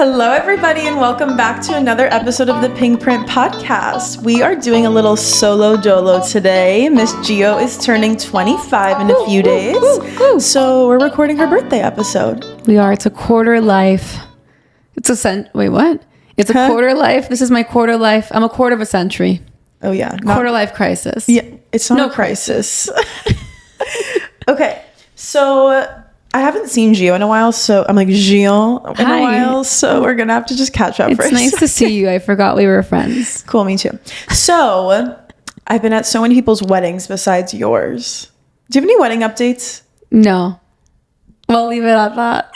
Hello, everybody, and welcome back to another episode of the Pink Print Podcast. We are doing a little solo dolo today. Miss Gio is turning 25 in a few days, so we're recording her birthday episode. We are. It's a quarter life. It's a Wait, what? It's a quarter life. This is my quarter life. I'm a quarter of a century. Oh, yeah. Quarter life crisis. Yeah, it's not a crisis. Okay, so I haven't seen Gio in a while, so I'm like, Gio in a while, so we're gonna have to just catch up. It's nice to see you. I forgot we were friends. Cool, me too. So I've been at so many people's weddings besides yours. Do you have any wedding updates? No. We'll leave it at that.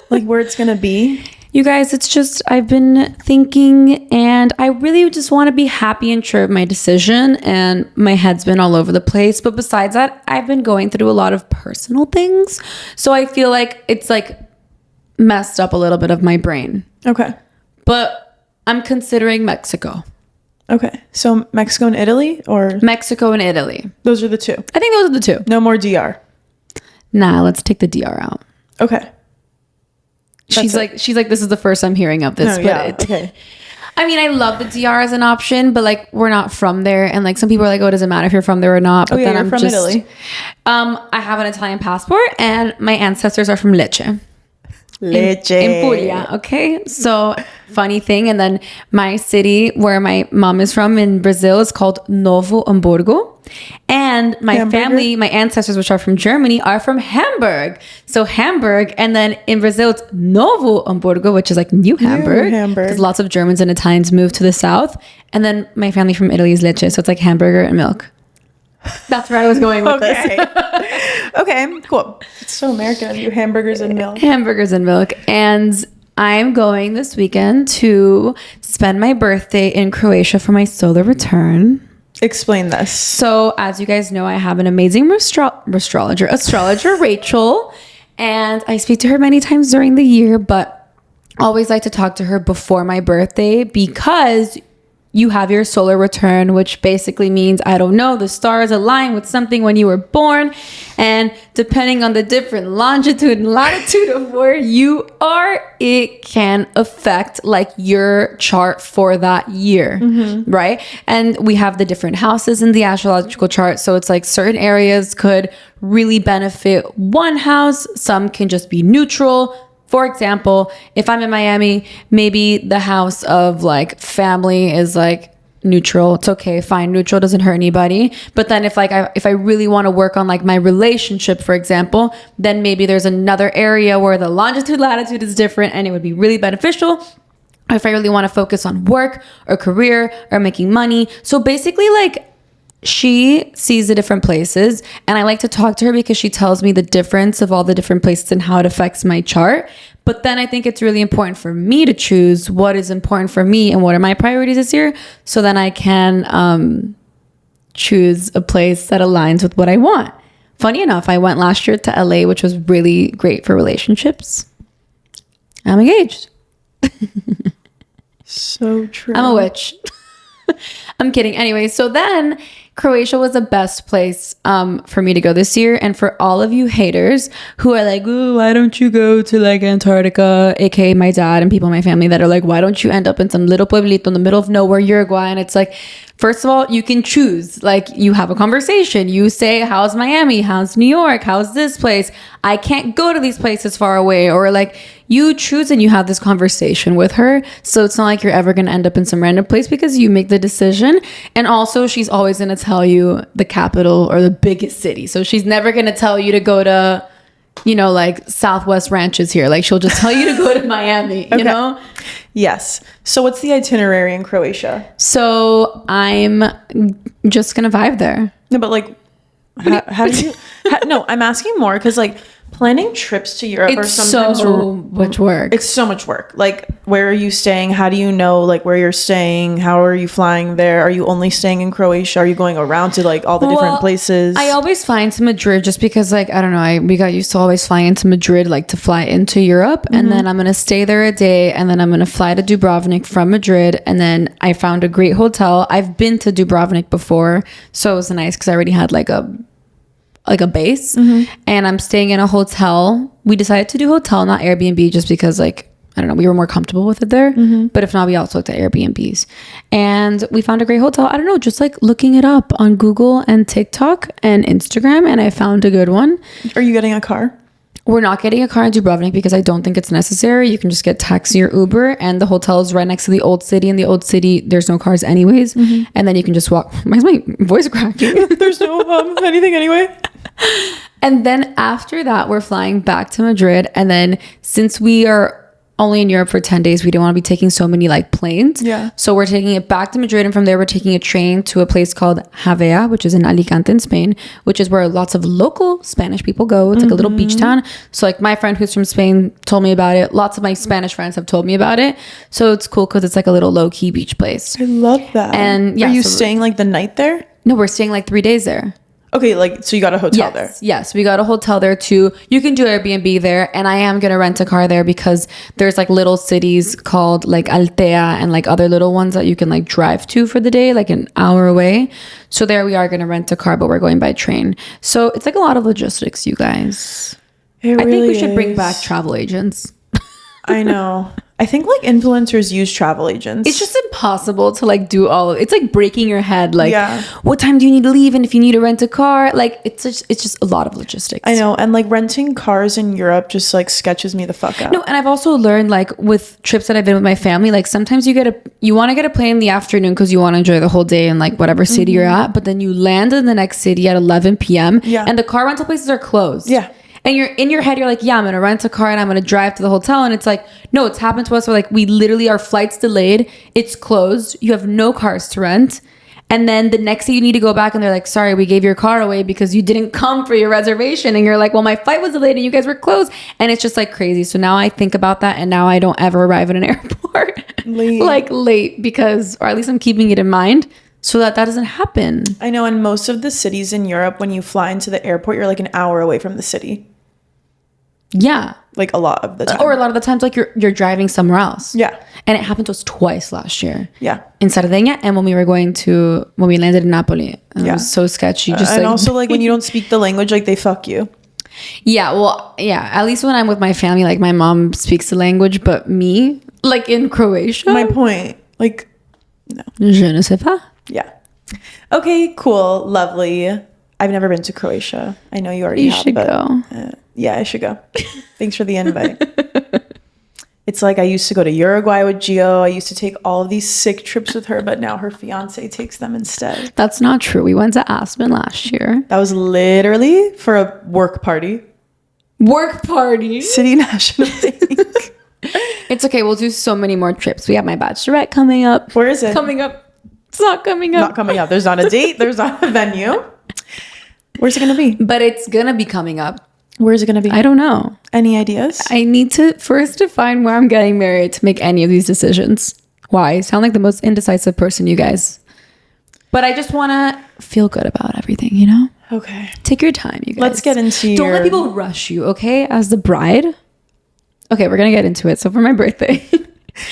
Like where it's gonna be? You guys, it's just, I've been thinking and I really just want to be happy and sure of my decision, and my head's been all over the place. But besides that, I've been going through a lot of personal things. So I feel like it's like messed up a little bit of my brain. Okay. But I'm considering Mexico. Okay. So Mexico and Italy, or? Mexico and Italy. Those are the two. I think those are the two. No more DR. Nah, let's take the DR out. Okay. She's like, this is the first I'm hearing of this. No, yeah, okay. I mean, I love the DR as an option, but like we're not from there, and like some people are like, "Oh, it doesn't matter if you're from there or not." But then I'm from Italy. I have an Italian passport, and my ancestors are from Lecce. Lecce. In Puglia, okay? So, funny thing. And then my city where my mom is from in Brazil is called Novo Hamburgo. And my family, my ancestors, which are from Germany, are from Hamburg. So Hamburg, and then in Brazil, it's Novo Hamburgo, which is like New Hamburg. Because lots of Germans and Italians moved to the south. And then my family from Italy is Lecce. So it's like hamburger and milk. That's where I was going with this. Okay, cool. It's so American. You hamburgers and milk. Hamburgers and milk. And I'm going this weekend to spend my birthday in Croatia for my solar return. Explain this. So, as you guys know, I have an amazing astrologer, Rachel, and I speak to her many times during the year, but always like to talk to her before my birthday because you have your solar return, which basically means, I don't know, the stars align with something when you were born. And depending on the different longitude and latitude of where you are, it can affect like your chart for that year, right? And we have the different houses in the astrological chart. So it's like certain areas could really benefit one house. Some can just be neutral. For example, if I'm in Miami, maybe the house of like family is like neutral. It's okay, fine. Neutral doesn't hurt anybody. But then if I really want to work on like my relationship, for example, then maybe there's another area where the longitude latitude is different and it would be really beneficial. If I really want to focus on work or career or making money. So basically like she sees the different places, and I like to talk to her because she tells me the difference of all the different places and how it affects my chart. But then I think it's really important for me to choose what is important for me and what are my priorities this year, so then I can choose a place that aligns with what I want. Funny enough, I went last year to LA, which was really great for relationships. I'm engaged. So true. I'm a witch. I'm kidding. Anyway, so then Croatia was the best place for me to go this year. And for all of you haters who are like, ooh, why don't you go to like Antarctica, aka my dad and people in my family that are like, why don't you end up in some little pueblito in the middle of nowhere, Uruguay? And it's like, first of all, you can choose. Like, you have a conversation. You say, how's Miami? How's New York? How's this place? I can't go to these places far away. Or like, you choose and you have this conversation with her. So it's not like you're ever going to end up in some random place because you make the decision. And also, she's always going to tell you the capital or the biggest city. So she's never going to tell you to go to, you know, like Southwest Ranches here. Like, she'll just tell you to go to Miami, you know? Yes. So what's the itinerary in Croatia? So I'm just going to vibe there. No, but like, how do you... No, I'm asking more because like planning trips to Europe are sometimes so much work. It's so much work. Like, where are you staying? How do you know like where you're staying? How are you flying there? Are you only staying in Croatia? Are you going around to like all the different places? I always fly into Madrid just because like, I don't know, we got used to always flying into Madrid, like to fly into Europe. And then I'm going to stay there a day, and then I'm going to fly to Dubrovnik from Madrid. And then I found a great hotel. I've been to Dubrovnik before, so it was nice because I already had like a base, and I'm staying in a hotel. We decided to do hotel, not Airbnb, just because like I don't know, we were more comfortable with it there. But if not, we also looked at Airbnbs. And we found a great hotel. I don't know, just like looking it up on Google and TikTok and Instagram, and I found a good one. Are you getting a car? We're not getting a car in Dubrovnik because I don't think it's necessary. You can just get taxi or Uber, and the hotel is right next to the old city. In the old city, there's no cars anyways. And then you can just walk. Why is my voice cracking? There's no anything anyway. And then after that, we're flying back to Madrid. And then since we are only in Europe for 10 days, we don't want to be taking so many like planes. Yeah. So we're taking it back to Madrid. And from there, we're taking a train to a place called Javea, which is in Alicante in Spain, which is where lots of local Spanish people go. It's like a little beach town. So like my friend who's from Spain told me about it. Lots of my Spanish friends have told me about it. So it's cool because it's like a little low key beach place. I love that. And yeah, are you staying like the night there? No, we're staying like 3 days there. Okay, like, so you got a hotel there? Yes, we got a hotel there too. You can do Airbnb there, and I am gonna rent a car there because there's like little cities called like Altea and like other little ones that you can like drive to for the day, like an hour away. So there we are gonna rent a car, but we're going by train. So it's like a lot of logistics, you guys. I think we should bring back travel agents. I know. I think like influencers use travel agents. It's just impossible to like do all of it. It's like breaking your head. Like, yeah. What time do you need to leave? And if you need to rent a car, like it's just a lot of logistics. I know. And like renting cars in Europe just like sketches me the fuck out. No, and I've also learned like with trips that I've been with my family, like sometimes you want to get a plane in the afternoon because you want to enjoy the whole day in like whatever city you're at. But then you land in the next city at 11 p.m. Yeah. And the car rental places are closed. Yeah. And you're in your head, you're like, yeah, I'm going to rent a car and I'm going to drive to the hotel. And it's like, no, it's happened to us. Where like we literally, our flight's delayed. It's closed. You have no cars to rent. And then the next day you need to go back and they're like, sorry, we gave your car away because you didn't come for your reservation. And you're like, well, my flight was delayed and you guys were closed. And it's just like crazy. So now I think about that. And now I don't ever arrive at an airport late because, or at least I'm keeping it in mind so that doesn't happen. I know. In most of the cities in Europe, when you fly into the airport, you're like an hour away from the city. Yeah. Like a lot of the time. Or a lot of the times, like you're driving somewhere else. Yeah. And it happened to us twice last year. Yeah. In Sardinia and when we landed in Napoli. It was so sketchy. Just and also like when you don't speak the language, like they fuck you. Yeah. Well, yeah. At least when I'm with my family, like my mom speaks the language, but me, like in Croatia. My point. Like, no. Je ne sais pas. Yeah. Okay, cool. Lovely. I've never been to Croatia. I know you already have. You should go. Yeah, I should go. Thanks for the invite. It's like I used to go to Uruguay with Gio. I used to take all of these sick trips with her, but now her fiance takes them instead. That's not true. We went to Aspen last year. That was literally for a work party. Work party? City National Day. It's okay. We'll do so many more trips. We have my bachelorette coming up. Where is it? Coming up. It's not coming up. Not coming up. There's not a date. There's not a venue. Where's it going to be? But it's going to be coming up. Where's it going to be? I don't know. Any ideas? I need to first define where I'm getting married to make any of these decisions. Why? I sound like the most indecisive person, you guys. But I just want to feel good about everything, you know? Okay. Take your time, you guys. Let's get into Don't let people rush you, okay? As the bride. Okay, we're going to get into it. So for my birthday.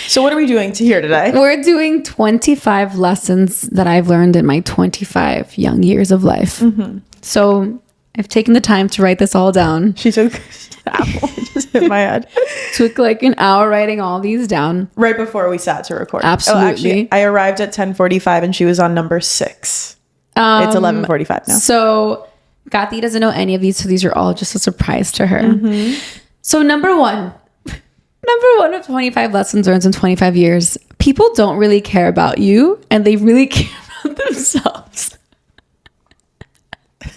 So what are we doing to here today? We're doing 25 lessons that I've learned in my 25 young years of life. Mm-hmm. So I've taken the time to write this all down. She took apple. Just hit my head. Took like an hour writing all these down. Right before we sat to record. Absolutely. Oh, actually, I arrived at 10:45 and she was on number 6. It's 11:45 now. So Gati doesn't know any of these. So these are all just a surprise to her. Mm-hmm. So number one of 25 lessons learned in 25 years. People don't really care about you and they really care about themselves.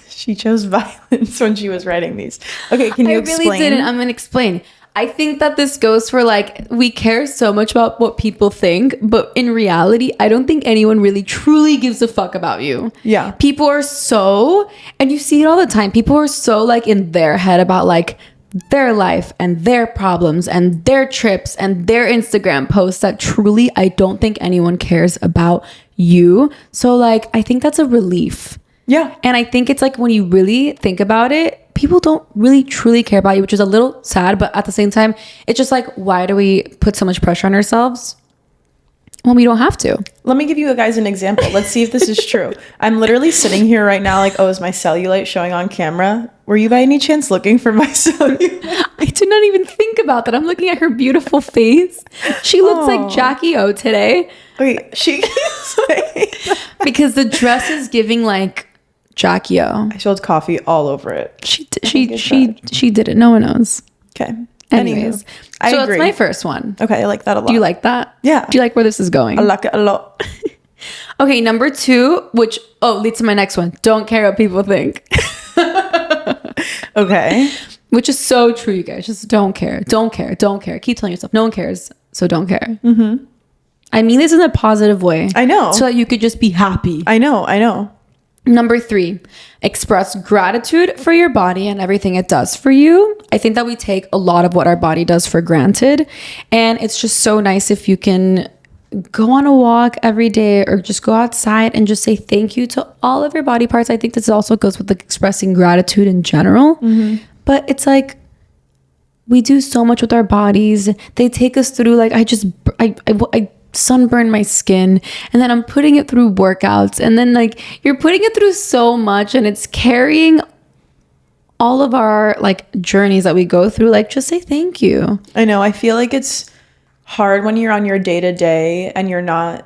She chose violence when she was writing these. Okay, can you explain? I really didn't. I'm going to explain. I think that this goes for like, we care so much about what people think, but in reality, I don't think anyone really truly gives a fuck about you. Yeah. People are so, and you see it all the time, people are so like in their head about like their life and their problems and their trips and their Instagram posts that truly I don't think anyone cares about you. So like, I think that's a relief. Yeah. And I think it's like when you really think about it, people don't really truly care about you, which is a little sad. But at the same time, it's just like, why do we put so much pressure on ourselves? when we don't have to. Let me give you guys an example. Let's see if this is true. I'm literally sitting here right now like, oh, is my cellulite showing on camera? Were you by any chance looking for my cellulite? I did not even think about that. I'm looking at her beautiful face. She looks like Jackie O today. Wait, she keeps saying that. Because the dress is giving like Jackie O. I spilled coffee all over it. She did it. No one knows. Okay. Anyways, I so agree. that's my first one. Okay, I like that a lot. Do you like that? Yeah. Do you like where this is going? I like it a lot. Okay, number 2, which leads to my next one. Don't care what people think. Okay. Which is so true, you guys. Just don't care. Don't care. Don't care. Keep telling yourself no one cares, so don't care. Mm-hmm. I mean this in a positive way. I know. So that you could just be happy. I know. Number 3, express gratitude for your body and everything it does for you. I think that we take a lot of what our body does for granted. And it's just so nice if you can go on a walk every day or just go outside and just say thank you to all of your body parts. I think this also goes with like expressing gratitude in general. Mm-hmm. But it's like we do so much with our bodies. They take us through like I sunburn my skin and then I'm putting it through workouts and then like you're putting it through so much and it's carrying all of our like journeys that we go through. Like just say thank you. I know. I feel like it's hard when you're on your day-to-day and you're not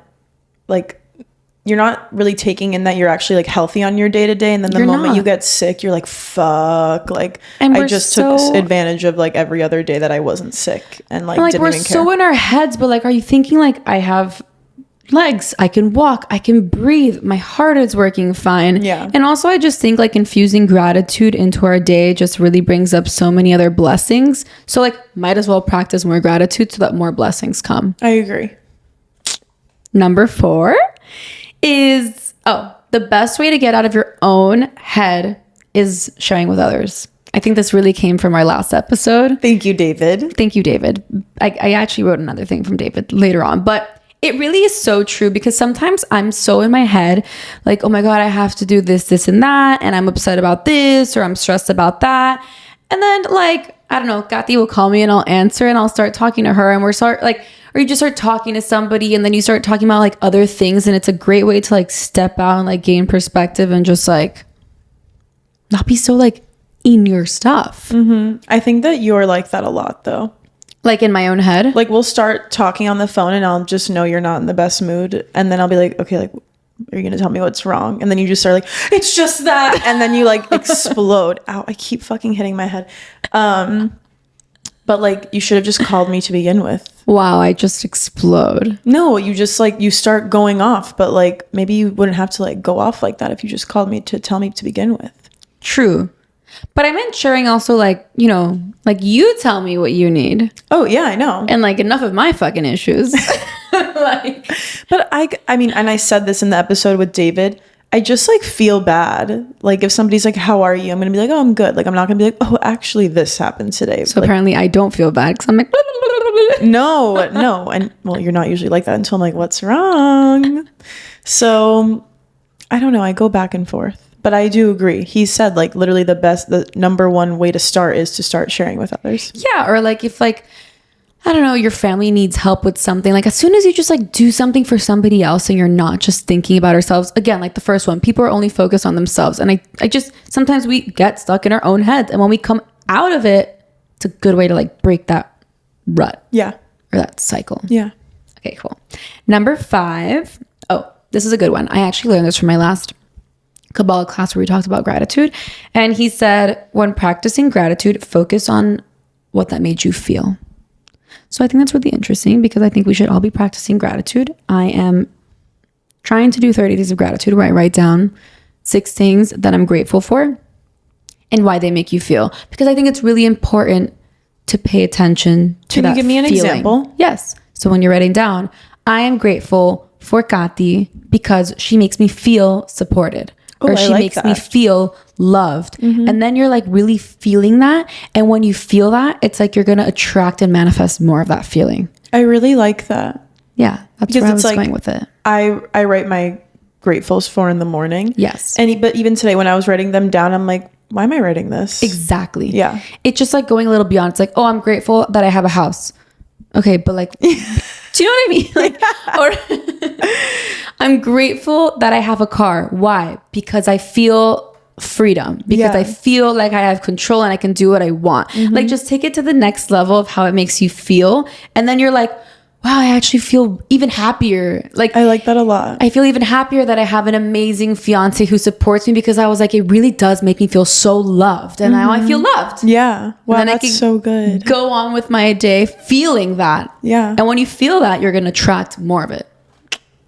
really taking in that you're actually like healthy on your day-to-day, and then the moment you get sick you're like fuck, like I just took advantage of like every other day that I wasn't sick and like didn't we're even care. So in our heads, but like are you thinking like I have legs, I can walk, I can breathe, my heart is working fine. Yeah. And also I just think like infusing gratitude into our day just really brings up so many other blessings, so like might as well practice more gratitude so that more blessings come. I agree. Number 4 is the best way to get out of your own head is sharing with others. I think this really came from our last episode. Thank you, David. I actually wrote another thing from David later on, but it really is so true because sometimes I'm so in my head, like, oh my God, I have to do this, this, and that, and I'm upset about this, or I'm stressed about that. And then like, I don't know, Kathy will call me and I'll answer and I'll start talking to her and or you just start talking to somebody and then you start talking about like other things, and it's a great way to like step out and like gain perspective and just like not be so like in your stuff. Mm-hmm. I think that you're like that a lot though. Like in my own head. Like we'll start talking on the phone and I'll just know you're not in the best mood. And then I'll be like, okay, like, are you going to tell me what's wrong? And then you just start like, it's just that. And then you like explode. Ow, I keep fucking hitting my head. But like, you should have just called me to begin with. Wow, I just explode. No, you just like, you start going off. But like, maybe you wouldn't have to like go off like that if you just called me to tell me to begin with. True. But I meant sharing also like, you know, like you tell me what you need. Oh yeah, I know. And like enough of my fucking issues. Like, but I mean, and I said this in the episode with David, I just like feel bad. Like if somebody's like, how are you? I'm going to be like, oh, I'm good. Like, I'm not going to be like, oh, actually this happened today. So like, apparently I don't feel bad because I'm like, no. And well, you're not usually like that until I'm like, what's wrong? So I don't know. I go back and forth. But I do agree. He said like literally the number one way to start is to start sharing with others. Yeah. Or like if like, I don't know, your family needs help with something. Like as soon as you just like do something for somebody else and you're not just thinking about ourselves. Again, like the first one, people are only focused on themselves. And I just, sometimes we get stuck in our own heads. And when we come out of it, it's a good way to like break that rut. Yeah. Or that cycle. Yeah. Okay, cool. Number 5. Oh, this is a good one. I actually learned this from my last Kabbalah class where we talked about gratitude. And he said, when practicing gratitude, focus on what that made you feel. So I think that's really interesting because I think we should all be practicing gratitude. I am trying to do 30 days of gratitude where I write down 6 things that I'm grateful for and why they make you feel. Because I think it's really important to pay attention to that. Can you give me an example? Yes. So when you're writing down, I am grateful for Kathy because she makes me feel supported. Or she makes me feel loved. Mm-hmm. And then you're like really feeling that. And when you feel that, it's like you're going to attract and manifest more of that feeling. I really like that. Yeah. That's because where I was like, going with it. I write my gratefuls for in the morning. Yes. But even today when I was writing them down, I'm like, why am I writing this? Exactly. Yeah. It's just like going a little beyond. It's like, oh, I'm grateful that I have a house. Okay. But like, Do you know what I mean? Like, or I'm grateful that I have a car. Why? Because I feel freedom, because I feel like I have control and I can do what I want. Like, just take it to the next level of how it makes you feel. And then you're like, wow, I actually feel even happier. Like, I like that a lot. I feel even happier that I have an amazing fiance who supports me, because I was like, it really does make me feel so loved. And now I feel loved. Yeah. Wow, and then that's so good. Go on with my day feeling that. Yeah. And when you feel that, you're going to attract more of it.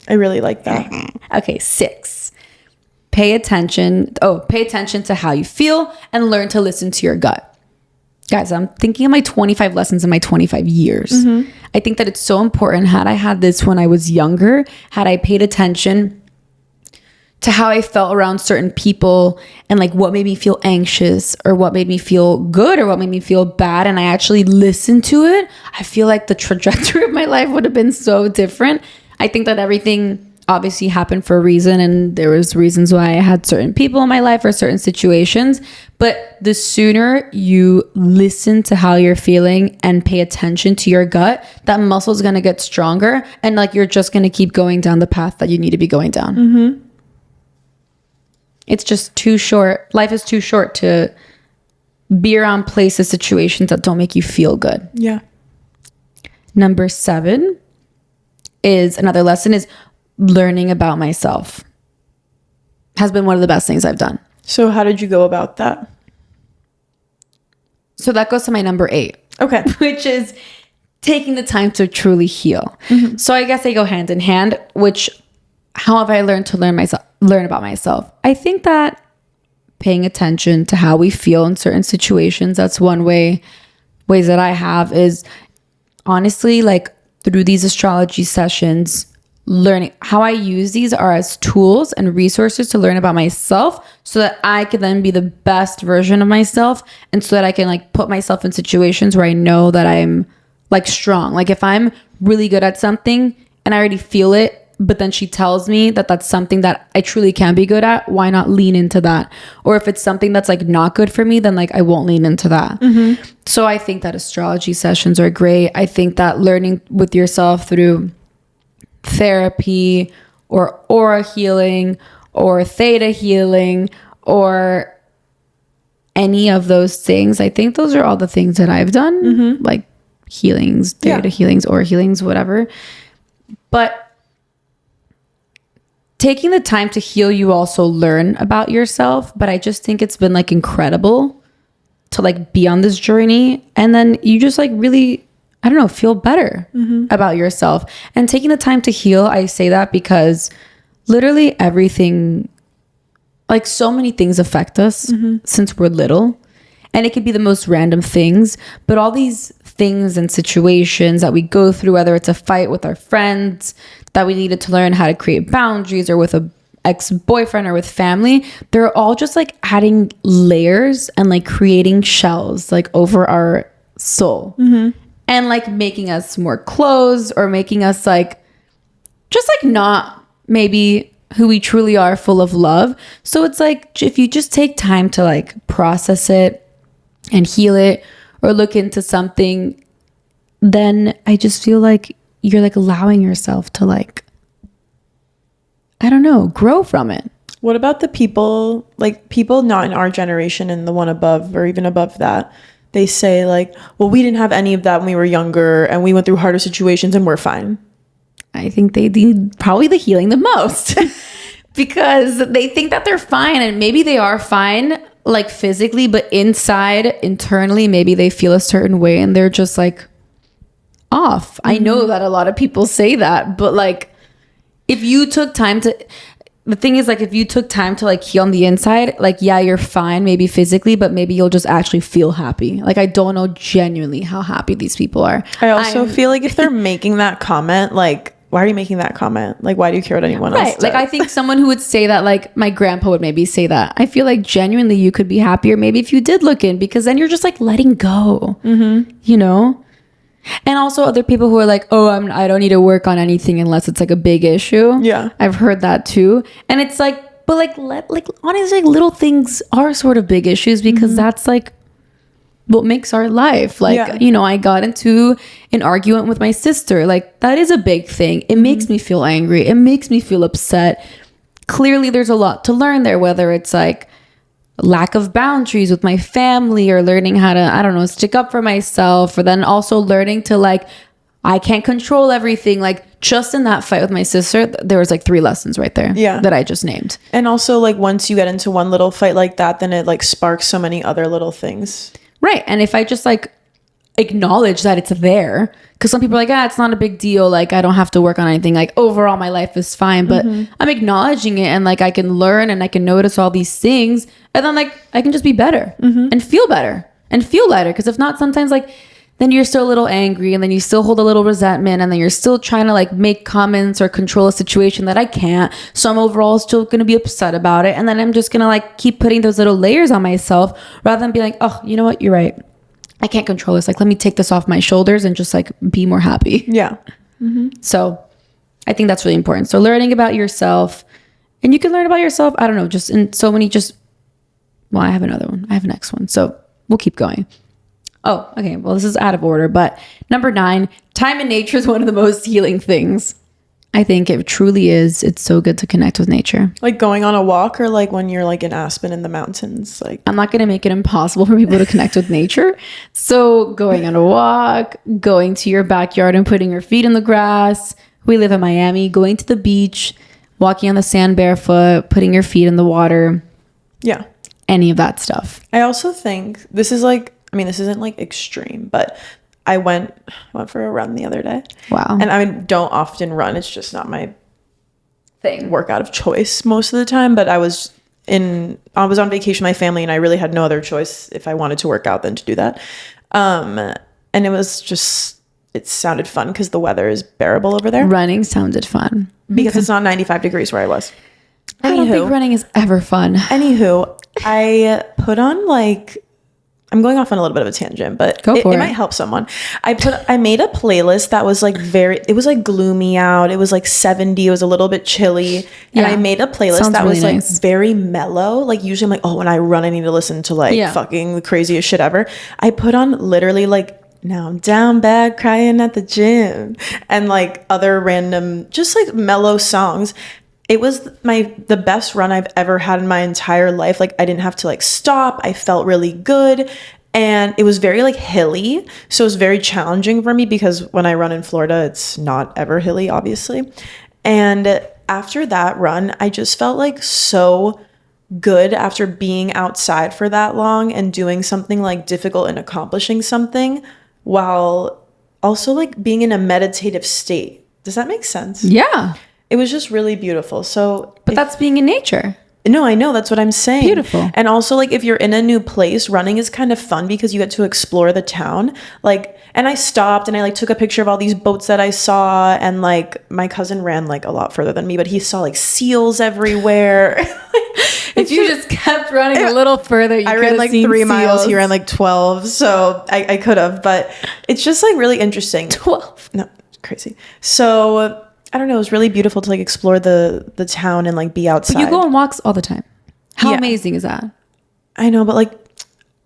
I really like that. Okay, 6. Pay attention to how you feel and learn to listen to your gut. Guys, I'm thinking of my 25 lessons in my 25 years. I think that it's so important. Had I had this when I was younger, had I paid attention to how I felt around certain people and like what made me feel anxious or what made me feel good or what made me feel bad, and I actually listened to it, I feel like the trajectory of my life would have been so different. I think that everything obviously happened for a reason, and there was reasons why I had certain people in my life or certain situations. But the sooner you listen to how you're feeling and pay attention to your gut, that muscle is going to get stronger, and like you're just going to keep going down the path that you need to be going down. It's just too short. Life is too short to be around places, situations that don't make you feel good. Yeah. Number 7 is another lesson is learning about myself. Has been one of the best things I've done. So how did you go about that? So that goes to my number 8. Okay. Which is taking the time to truly heal. So I guess they go hand in hand, which how have I learned to learn about myself? I think that paying attention to how we feel in certain situations, that's one ways that I have is honestly like through these astrology sessions, learning how I use these are as tools and resources to learn about myself so that I can then be the best version of myself, and so that I can like put myself in situations where I know that I'm like strong. Like if I'm really good at something and I already feel it, but then she tells me that that's something that I truly can be good at, why not lean into that? Or if it's something that's like not good for me, then like I won't lean into that. So I think that astrology sessions are great. I think that learning with yourself through therapy or aura healing or theta healing or any of those things, I think those are all the things that I've done, like healings, theta healings, aura healings, whatever. But taking the time to heal, you also learn about yourself. But I just think it's been like incredible to like be on this journey, and then you just like really, I don't know, feel better about yourself. And taking the time to heal, I say that because literally everything, like so many things affect us since we're little. And it could be the most random things, but all these things and situations that we go through, whether it's a fight with our friends, that we needed to learn how to create boundaries, or with a ex-boyfriend or with family, they're all just like adding layers and like creating shells like over our soul. And like making us more closed, or making us like just like not maybe who we truly are, full of love. So it's like if you just take time to like process it and heal it, or look into something, then I just feel like you're like allowing yourself to like, I don't know, grow from it. What about the people, like people not in our generation and the one above or even above that? They say like, well, we didn't have any of that when we were younger and we went through harder situations and we're fine. I think they need probably the healing the most because they think that they're fine, and maybe they are fine like physically, but internally, maybe they feel a certain way and they're just like off. I know that a lot of people say that, but like if you took time to, the thing is like if you took time to like heal on the inside, like yeah, you're fine maybe physically, but maybe you'll just actually feel happy. Like I don't know genuinely how happy these people are. I also feel like if they're making that comment, like why are you making that comment? Like why do you care what anyone else does? Like I think someone who would say that, like my grandpa would maybe say that. I feel like genuinely you could be happier maybe if you did look in, because then you're just like letting go, you know? And also other people who are like, oh, I don't need to work on anything unless it's like a big issue. Yeah. I've heard that too. And it's like, but like honestly, like little things are sort of big issues, because that's like what makes our life. Like, you know, I got into an argument with my sister. Like, that is a big thing. It makes me feel angry. It makes me feel upset. Clearly, there's a lot to learn there, whether it's like lack of boundaries with my family or learning how to, I don't know, stick up for myself, or then also learning to like, I can't control everything. Like, just in that fight with my sister, there was like 3 lessons right there that I just named. And also, like, once you get into one little fight like that, then it like sparks so many other little things. Right. And if I just like acknowledge that it's there, because some people are like, it's not a big deal. Like, I don't have to work on anything. Like, overall, my life is fine. But I'm acknowledging it, and like I can learn and I can notice all these things. And then like I can just be better and feel better and feel lighter. Because if not, sometimes like then you're still a little angry, and then you still hold a little resentment, and then you're still trying to like make comments or control a situation that I can't. So I'm overall still going to be upset about it. And then I'm just going to like keep putting those little layers on myself rather than be like, oh, you know what? You're right. I can't control this. Like, let me take this off my shoulders and just like be more happy. Yeah. So I think that's really important. So learning about yourself, and you can learn about yourself, I don't know, just in so many well, I have another one. I have a next one. So we'll keep going. Oh, okay. Well, this is out of order, but number 9, time in nature is one of the most healing things. I think it truly is. It's so good to connect with nature. Like going on a walk, or like when you're like in Aspen in the mountains. Like, I'm not going to make it impossible for people to connect with nature. So going on a walk, going to your backyard and putting your feet in the grass. We live in Miami. Going to the beach, walking on the sand barefoot, putting your feet in the water. Yeah. Any of that stuff. I also think this is like, I mean, this isn't like extreme, but I went for a run the other day. Wow. And I don't often run. It's just not my thing. Workout of choice most of the time. But I was on vacation with my family, and I really had no other choice if I wanted to work out than to do that. And it sounded fun because the weather is bearable over there. Running sounded fun. Because it's not 95 degrees where I was. I don't think running is ever fun. Anywho, I put on like, I'm going off on a little bit of a tangent, but it might help someone. I made a playlist that was like it was like gloomy out. It was like 70. It was a little bit chilly. And I made a playlist that was like very mellow. Like usually I'm like, oh, when I run, I need to listen to like fucking the craziest shit ever. I put on literally like, now I'm down bad crying at the gym, and like other random, just like mellow songs. It was the best run I've ever had in my entire life. Like, I didn't have to like stop. I felt really good. And it was very like hilly. So it was very challenging for me because when I run in Florida, it's not ever hilly, obviously. And after that run, I just felt like so good after being outside for that long and doing something like difficult and accomplishing something while also like being in a meditative state. Does that make sense? Yeah. It was just really beautiful. But that's being in nature. No, I know. That's what I'm saying. Beautiful. And also, like, if you're in a new place, running is kind of fun because you get to explore the town. Like, and I stopped and I like took a picture of all these boats that I saw. And like, my cousin ran like a lot further than me, but he saw like seals everywhere. If you just kept running a little further, I ran like 3 miles. He ran like 12. So I could have, but it's just like really interesting. 12. No, crazy. So I don't know. It was really beautiful to like explore the town and like be outside. But you go on walks all the time. How amazing is that? I know, but like,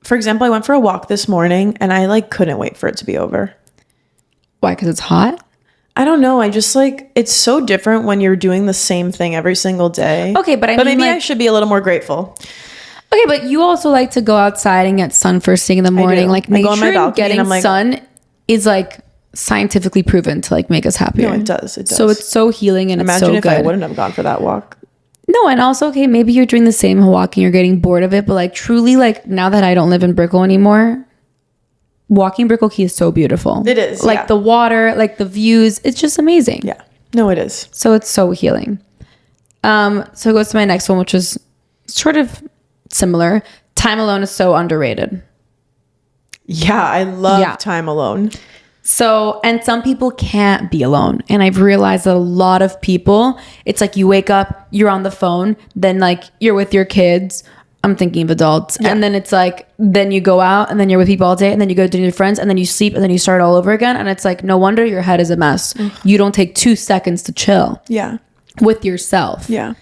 for example, I went for a walk this morning and I like couldn't wait for it to be over. Why? Because it's hot? I don't know. I just like, it's so different when you're doing the same thing every single day. Okay, but maybe like, I should be a little more grateful. Okay, but you also like to go outside and get sun first thing in the morning. Like nature and getting sun is like scientifically proven to like make us happier. No, it does. So it's so healing and imagine it's so if good. I wouldn't have gone for that walk. No, and also, okay, maybe you're doing the same walking, you're getting bored of it, but like truly, like now that I don't live in Brickell anymore, walking Brickell Key is so beautiful. It is. Like the water, like the views, it's just amazing. Yeah. No, it is. So it's so healing. So it goes to my next one, which is sort of similar. Time alone is so underrated. Yeah, I love time alone. So, and some people can't be alone. And I've realized that a lot of people, it's like you wake up, you're on the phone, then like you're with your kids. I'm thinking of adults. Yeah. And then it's like, then you go out and then you're with people all day and then you go to your friends and then you sleep and then you start all over again. And it's like, no wonder your head is a mess. You don't take 2 seconds to chill. Yeah. With yourself. Yeah.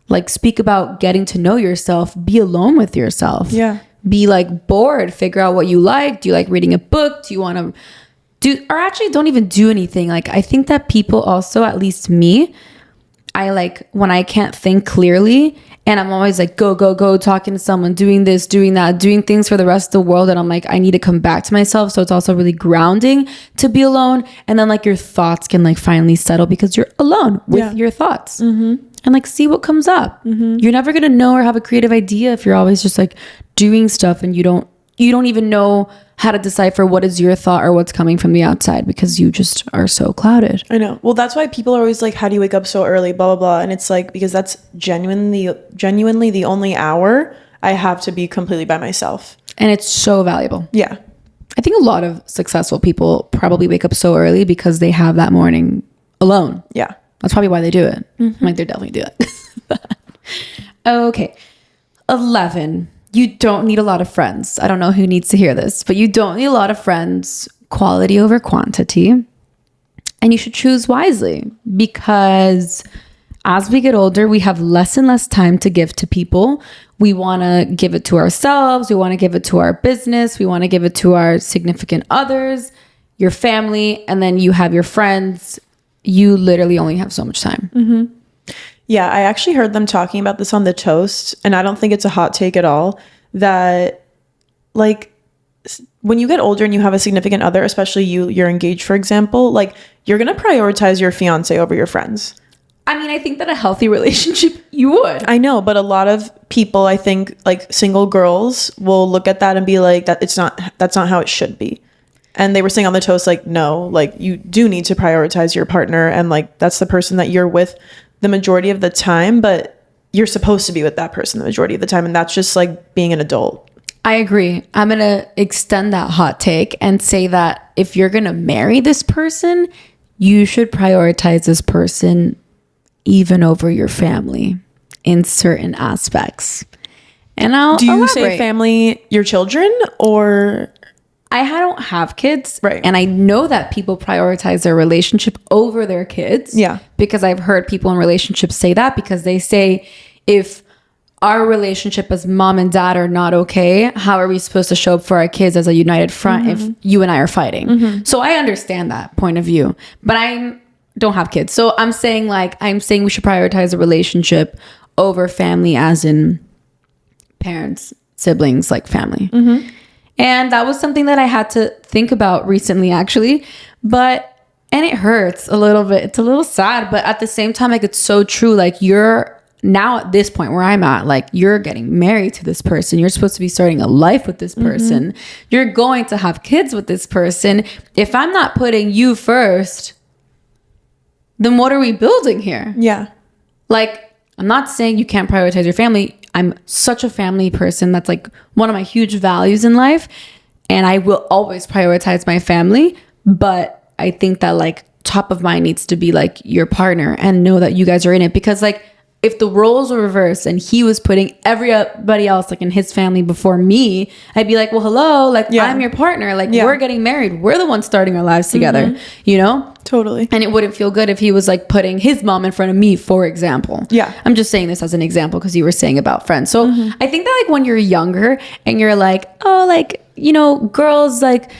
Like speak about getting to know yourself, be alone with yourself. Yeah. be like bored, figure out what you like. Do you like reading a book? Do you want to don't even do anything? Like, I think that people also, at least me, I like when I can't think clearly and I'm always like, go, talking to someone, doing this, doing that, doing things for the rest of the world. And I'm like, I need to come back to myself. So it's also really grounding to be alone. And then like your thoughts can like finally settle because you're alone with your thoughts. And like see what comes up. You're never going to know or have a creative idea if you're always just like doing stuff and you don't even know how to decipher what is your thought or what's coming from the outside because you just are so clouded. I know. Well, that's why people are always like, how do you wake up so early? Blah, blah, blah. And it's like, because that's genuinely the only hour I have to be completely by myself. And it's so valuable. Yeah. I think a lot of successful people probably wake up so early because they have that morning alone. Yeah. That's probably why they do it. I'm like, they definitely do it. Okay. 11. You don't need a lot of friends. I don't know who needs to hear this, but you don't need a lot of friends. Quality over quantity. And you should choose wisely because as we get older, we have less and less time to give to people. We want to give it to ourselves. We want to give it to our business. We want to give it to our significant others, your family, and then you have your friends. You literally only have so much time. Yeah, I actually heard them talking about this on The Toast, and I don't think it's a hot take at all, that like when you get older and you have a significant other, especially you're engaged, for example, like you're going to prioritize your fiance over your friends. I mean, I think that a healthy relationship, you would. I know, but a lot of people, I think like single girls will look at that and be like, that's not how it should be. And they were saying on The Toast, like, no, like you do need to prioritize your partner. And like, that's the person that you're with the majority of the time, but you're supposed to be with that person the majority of the time. And that's just like being an adult. I agree. I'm going to extend that hot take and say that if you're going to marry this person, you should prioritize this person even over your family in certain aspects. And do you say family, your children, or... I don't have kids. Right. And I know that people prioritize their relationship over their kids. Yeah. Because I've heard people in relationships say that because they say, if our relationship as mom and dad are not okay, how are we supposed to show up for our kids as a united front if you and I are fighting? So I understand that point of view, but I don't have kids. So I'm saying we should prioritize a relationship over family, as in parents, siblings, like family. And that was something that I had to think about recently, actually. And it hurts a little bit. It's a little sad, but at the same time, like, it's so true. Like, you're now at this point where I'm at, like, you're getting married to this person. You're supposed to be starting a life with this person. You're going to have kids with this person. If I'm not putting you first, then what are we building here? Yeah. Like, I'm not saying you can't prioritize your family. I'm such a family person. That's like one of my huge values in life. And I will always prioritize my family. But I think that like top of mind needs to be like your partner and know that you guys are in it. Because like if the roles were reversed and he was putting everybody else like in his family before me, I'd be like, well, hello, like I'm your partner. Like we're getting married. We're the ones starting our lives together, you know? Totally. And it wouldn't feel good if he was like putting his mom in front of me, for example. Yeah. I'm just saying this as an example because you were saying about friends. So I think that like when you're younger and you're like, oh, like, you know, girls like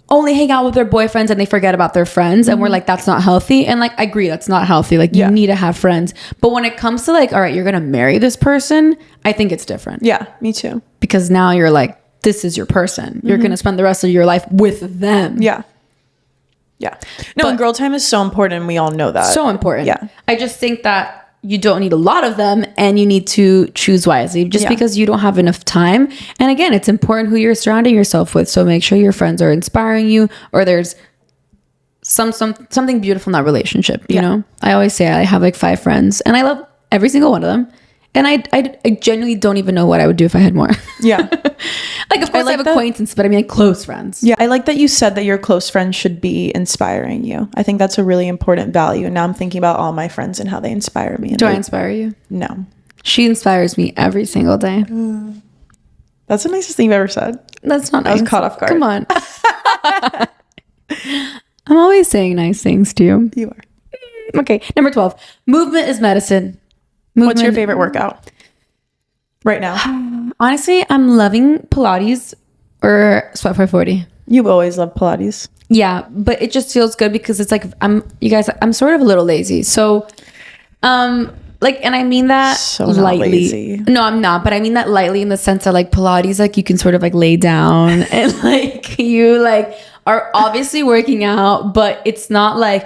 only hang out with their boyfriends and they forget about their friends. And we're like, that's not healthy. And like, I agree, that's not healthy. Like you need to have friends. But when it comes to like, all right, you're going to marry this person, I think it's different. Yeah, me too. Because now you're like, this is your person. You're going to spend the rest of your life with them. Yeah. Yeah. No, and girl time is so important. And we all know that. So important. Yeah. I just think that you don't need a lot of them and you need to choose wisely just because you don't have enough time. And again, it's important who you're surrounding yourself with. So make sure your friends are inspiring you or there's something beautiful in that relationship. You know, I always say I have like 5 friends and I love every single one of them. And I genuinely don't even know what I would do if I had more. Yeah. Like, of course I have acquaintances, but I mean like close friends. Yeah. I like that you said that your close friends should be inspiring you. I think that's a really important value. And now I'm thinking about all my friends and how they inspire me. Do I inspire you? No. She inspires me every single day. That's the nicest thing you've ever said. That's not nice. I was caught off guard. Come on. I'm always saying nice things to you. You are. Okay. Number 12. Movement is medicine. What's your favorite workout right now? Honestly, I'm loving Pilates or Sweat 440. You always love Pilates. Yeah, but it just feels good because it's like I'm sort of a little lazy. So like, and I mean that So not lightly. lazy. No, I'm not, but I mean that lightly in the sense that like Pilates, like you can sort of like lay down and like you like are obviously working out, but it's not like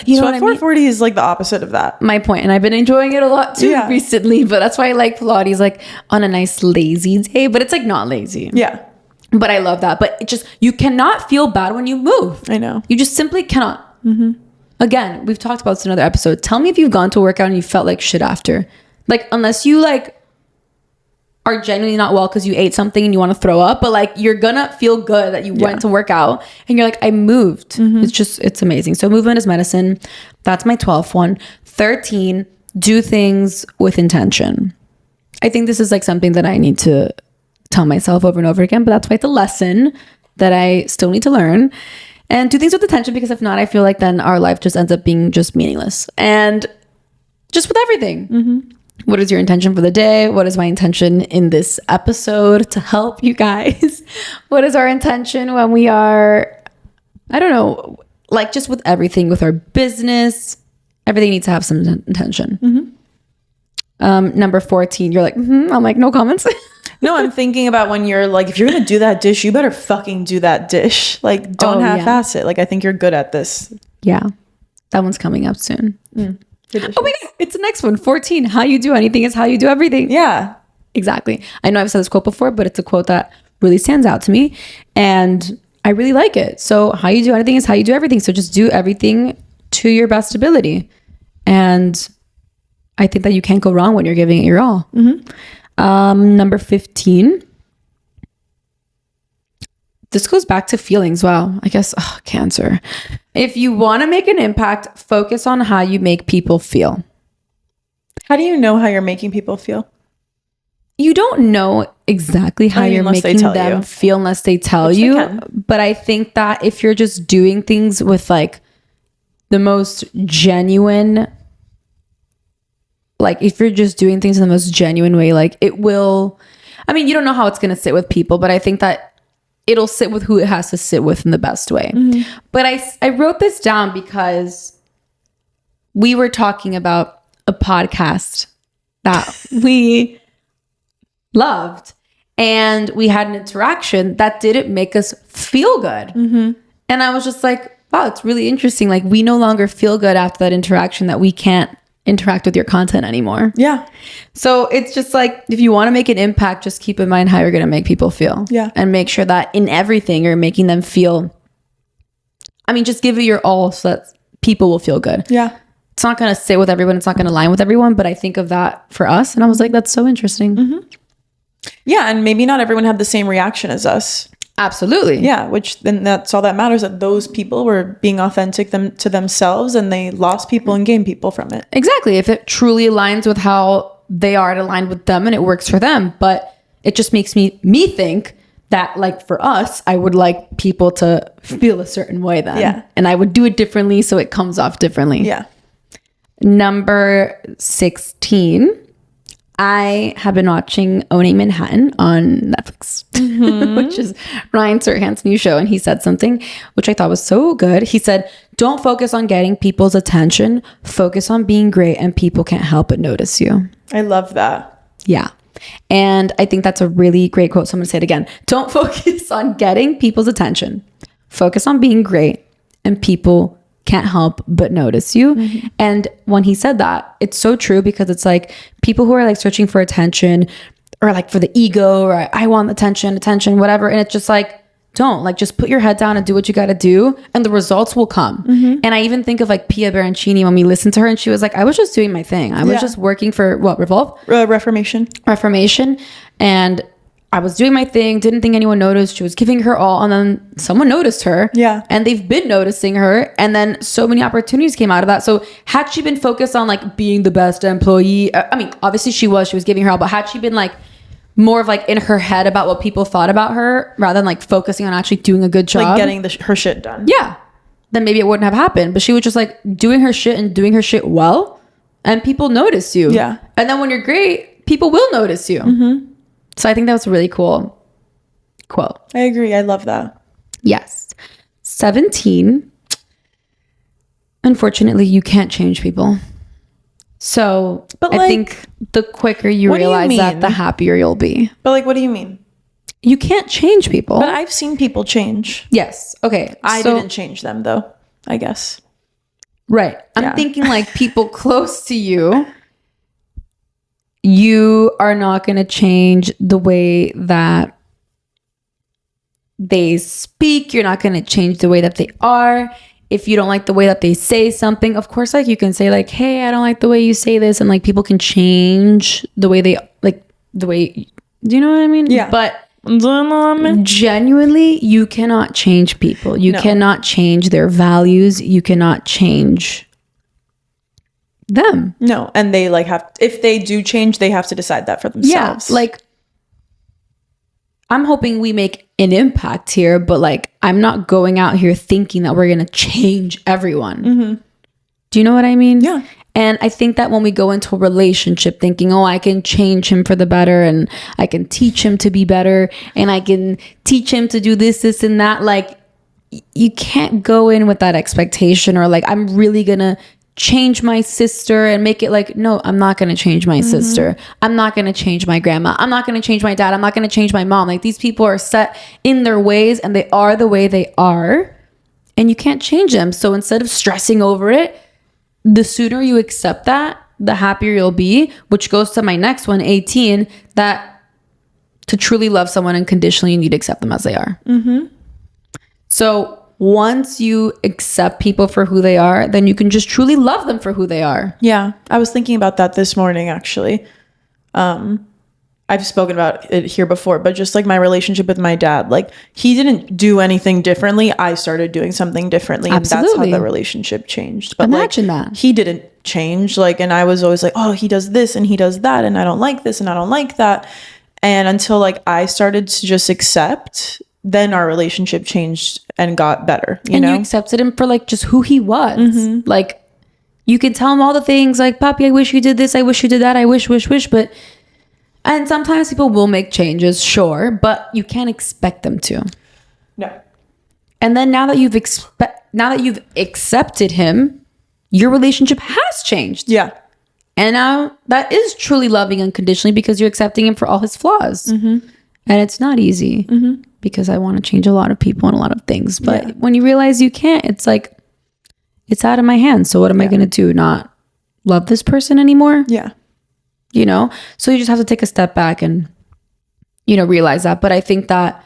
you know what I mean? 440 is like the opposite of that. My point, and I've been enjoying it a lot too recently, but that's why I like Pilates like on a nice lazy day, but it's like not lazy. Yeah. But I love that. But it just, you cannot feel bad when you move. I know. You just simply cannot. Again, we've talked about this in another episode. Tell me if you've gone to a workout and you felt like shit after. Like, unless you like are genuinely not well because you ate something and you want to throw up, but like you're gonna feel good that you went to work out and you're like, I moved. It's amazing. So movement is medicine. That's my 12th one. 13, do things with intention. I think this is like something that I need to tell myself over and over again, but that's why it's a lesson that I still need to learn. And do things with intention, because if not, I feel like then our life just ends up being just meaningless. And just with everything. What is your intention for the day? What is my intention in this episode to help you guys? What is our intention when we are, I don't know, like just with everything, with our business, everything needs to have some intention. Number 14, you're like, I'm like, no comments. No, I'm thinking about when you're like, if you're going to do that dish, you better fucking do that dish. Like, don't half-ass it. Like, I think you're good at this. Yeah. That one's coming up soon. Delicious. Oh my God. It's the next one. 14. How you do anything is how you do everything. Yeah. Exactly. I know I've said this quote before, but it's a quote that really stands out to me. And I really like it. So how you do anything is how you do everything. So just do everything to your best ability. And I think that you can't go wrong when you're giving it your all. Number 15. This goes back to feelings. Wow. I guess Cancer. If you want to make an impact, focus on how you make people feel. How do you know how you're making people feel? You don't know exactly how you're making them feel unless they tell you. But I think that if you're just doing things with like the most genuine, like if you're just doing things in the most genuine way, like it will, I mean, you don't know how it's going to sit with people, but I think that it'll sit with who it has to sit with in the best way. But I wrote this down because we were talking about a podcast that we loved, and we had an interaction that didn't make us feel good. And I was just like, wow, it's really interesting. Like we no longer feel good after that interaction, that we can't interact with your content anymore. Yeah. So it's just like, if you want to make an impact, just keep in mind how you're going to make people feel. Yeah. And make sure that in everything you're making them feel, I mean, just give it your all so that people will feel good. Yeah. It's not going to sit with everyone. It's not going to align with everyone. But I think of that for us. And I was like, that's so interesting. Yeah. And maybe not everyone had the same reaction as us. Absolutely. Yeah, which then that's all that matters, that those people were being authentic to themselves, and they lost people and gained people from it. Exactly. If it truly aligns with how they are, it aligned with them and it works for them. But it just makes me think that like for us, I would like people to feel a certain way then. Yeah. And I would do it differently so it comes off differently. Yeah. Number 16. I have been watching Owning Manhattan on Netflix, which is Ryan Serhant's new show. And he said something which I thought was so good. He said, don't focus on getting people's attention. Focus on being great, and people can't help but notice you. I love that. Yeah. And I think that's a really great quote. So I'm going to say it again. Don't focus on getting people's attention. Focus on being great, and people can't help but notice you. And when he said that, it's so true, because it's like people who are like searching for attention, or like for the ego, or I want attention, whatever. And it's just like, don't, like, just put your head down and do what you got to do, and the results will come. And I even think of like Pia Baroncini when we listened to her, and she was like, I was just doing my thing. I was just working for what? Reformation. And I was doing my thing, didn't think anyone noticed. She was giving her all, and then someone noticed her. Yeah. And they've been noticing her. And then so many opportunities came out of that. So had she been focused on like being the best employee, I mean, obviously she was giving her all, but had she been like more of like in her head about what people thought about her, rather than like focusing on actually doing a good job, like getting her shit done. Yeah. Then maybe it wouldn't have happened. But she was just like doing her shit and doing her shit well, and people notice you. Yeah. And then when you're great, people will notice you. So I think that was a really cool quote. I agree. I love that. Yes. 17. Unfortunately, you can't change people. So But, I like, think the quicker you what do you realize that, mean? the happier you'll be. But like, what do you mean? You can't change people. But I've seen people change. Yes. Okay. I didn't change them though, I guess. Right. I'm Yeah. thinking like people close to you, you are not going to change the way that they speak. You're not going to change the way that they are. If you don't like the way that they say something, of course, like you can say like, hey, I don't like the way you say this. And like people can change the way they like the way, do you know what I mean? Yeah. But genuinely, you cannot change people. You cannot change their values. You cannot change them. No. And they like if they do change, they have to decide that for themselves. Yeah. Like, I'm hoping we make an impact here, but like, I'm not going out here thinking that we're going to change everyone. Mm-hmm. Do you know what I mean? Yeah. And I think that when we go into a relationship thinking, oh, I can change him for the better and I can teach him to be better and I can teach him to do this, this, and that, like, you can't go in with that expectation or like, I'm really going to change my sister and make it like, no, I'm not going to change my sister. I'm not going to change my grandma. I'm not going to change my dad. I'm not going to change my mom. Like, these people are set in their ways and they are the way they are and you can't change them. So instead of stressing over it, the sooner you accept that, the happier you'll be, which goes to my next one, 18, that to truly love someone unconditionally, you need to accept them as they are. Mm-hmm. So once you accept people for who they are, then you can just truly love them for who they are. Yeah. I was thinking about that this morning, actually. I've spoken about it here before, but just like my relationship with my dad, like he didn't do anything differently. I started doing something differently. Absolutely. And that's how the relationship changed. But Imagine like, that. he didn't change. Like, and I was always like, oh, he does this and he does that. And I don't like this and I don't like that. And until like I started to just accept, then our relationship changed and got better, you know? You accepted him for like just who he was. Mm-hmm. Like, you can tell him all the things like, Papi, I wish you did this. I wish you did that. I wish. But, and sometimes people will make changes, sure, but you can't expect them to. No. And then now that you've accepted him, your relationship has changed. Yeah. And now that is truly loving unconditionally because you're accepting him for all his flaws. Mm-hmm. And it's not easy because I want to change a lot of people and a lot of things. But when you realize you can't, it's like, it's out of my hands. So what am I going to do? Not love this person anymore? Yeah. You know? So you just have to take a step back and, you know, realize that. But I think that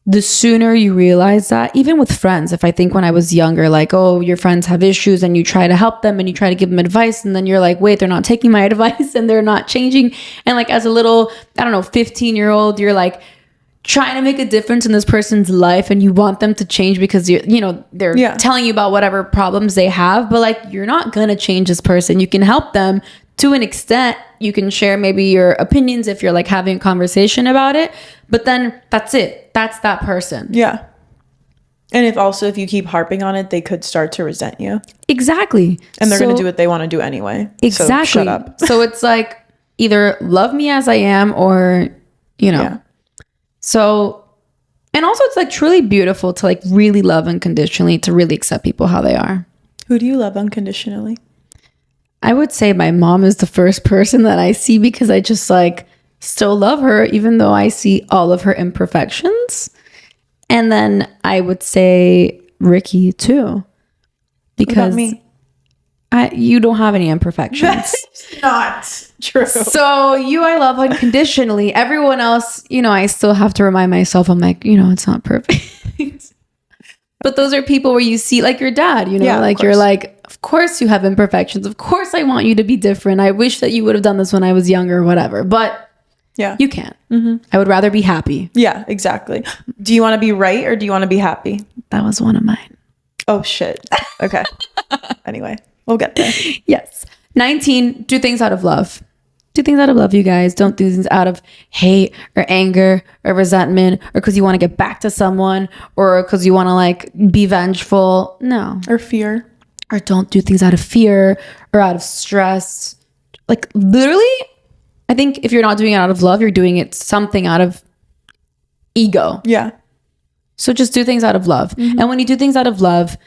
the sooner you realize that, even with friends, if I think when I was younger, like, oh, your friends have issues and you try to help them and you try to give them advice and then you're like, wait, they're not taking my advice and they're not changing. And like as a little, 15-year-old, you're like trying to make a difference in this person's life and you want them to change because they're telling you about whatever problems they have, but like you're not gonna change this person. You can help them to an extent. You can share maybe your opinions if you're like having a conversation about it, but then that's it. That's that person. Yeah. And if you keep harping on it, they could start to resent you. Exactly. And they're going to do what they want to do anyway. Exactly. So shut up. So it's like either love me as I am or, you know. Yeah. So, and also it's like truly beautiful to like really love unconditionally, to really accept people how they are. Who do you love unconditionally? I would say my mom is the first person that I see because I just like still love her, even though I see all of her imperfections. And then I would say Ricky too, because me? You don't have any imperfections. That's not true. So I love unconditionally. Everyone else, you know, I still have to remind myself, I'm like, you know, it's not perfect. But those are people where you see like your dad, you know, like you're like, of course you have imperfections. Of course I want you to be different. I wish that you would have done this when I was younger or whatever. But you can't. Mm-hmm. I would rather be happy. Yeah, exactly. Do you want to be right or do you want to be happy? That was one of mine. Oh, shit. Okay. Anyway, we'll get there. Yes. 19, do things out of love. Do things out of love, you guys. Don't do things out of hate or anger or resentment or because you want to get back to someone or because you want to like be vengeful. No. Or fear. Or don't do things out of fear or out of stress. Like literally, I think if you're not doing it out of love, you're doing it something out of ego. Yeah. So just do things out of love. And when you do things out of love,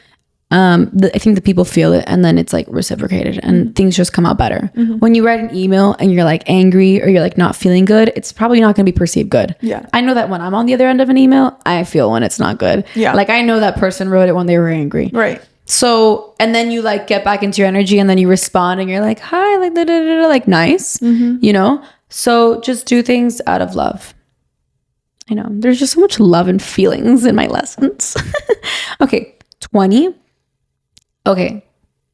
I think the people feel it, and then it's like reciprocated, and things just come out better. When you write an email and you're like angry or you're like not feeling good, it's probably not going to be perceived good. Yeah. I know that when I'm on the other end of an email, I feel when it's not good. Yeah. Like I know that person wrote it when they were angry. Right. So, and then you like get back into your energy, and then you respond and you're like, hi, like, da, da, da, da, like nice, you know? So just do things out of love. I know there's just so much love and feelings in my lessons. Okay. 20. Okay.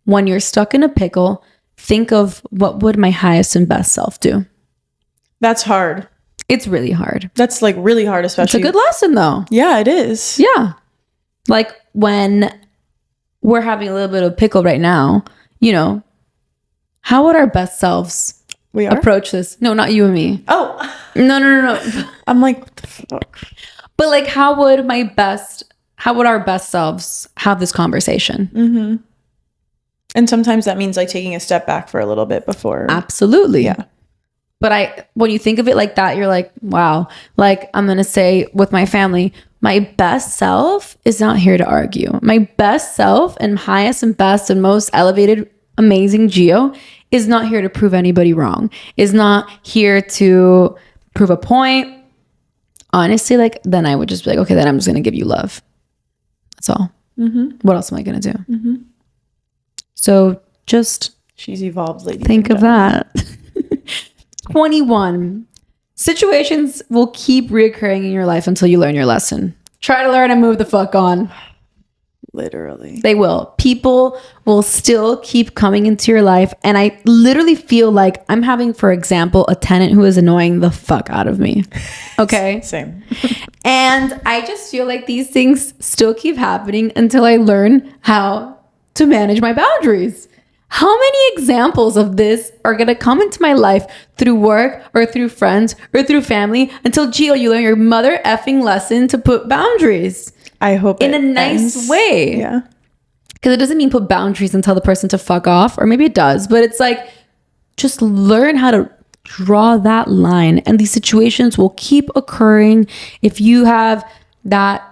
When you're stuck in a pickle, think of what would my highest and best self do? That's hard. It's really hard. That's like really hard, especially. It's a good lesson though. Yeah, it is. Yeah. Like when we're having a little bit of pickle right now, you know, how would our best selves approach this? No, not you and me. Oh. No. I'm like, what the fuck? But like, how would our best selves have this conversation? And sometimes that means like taking a step back for a little bit before. Absolutely. Yeah. But when you think of it like that, you're like, wow. Like I'm going to say with my family, my best self is not here to argue. My best self and highest and best and most elevated, amazing Gio is not here to prove anybody wrong, is not here to prove a point. Honestly, like then I would just be like, okay, then I'm just going to give you love. That's all. What else am I going to do? So just she's evolved, lady. Think of that. 21. Situations will keep reoccurring in your life until you learn your lesson. Try to learn and move the fuck on. Literally. They will. People will still keep coming into your life. And I literally feel like I'm having, for example, a tenant who is annoying the fuck out of me. Okay. Same. And I just feel like these things still keep happening until I learn how to manage my boundaries. How many examples of this are going to come into my life through work or through friends or through family until Gio, you learn your mother effing lesson to put boundaries. I hope in a nice way. Yeah. Because it doesn't mean put boundaries and tell the person to fuck off, or maybe it does, but it's like just learn how to draw that line. And these situations will keep occurring. If you have that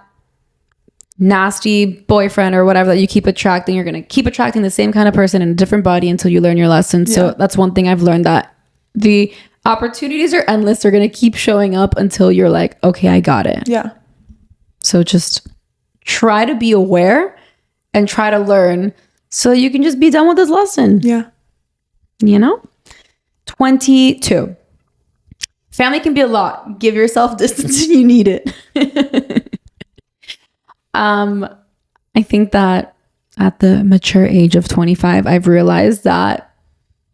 nasty boyfriend or whatever that you keep attracting, you're going to keep attracting the same kind of person in a different body until you learn your lesson. Yeah. So that's one thing I've learned, that the opportunities are endless. They're going to keep showing up until you're like, okay, I got it. Yeah. So just try to be aware and try to learn so you can just be done with this lesson. Yeah. You know? 22. Family can be a lot. Give yourself distance if you need it. I think that at the mature age of 25, I've realized that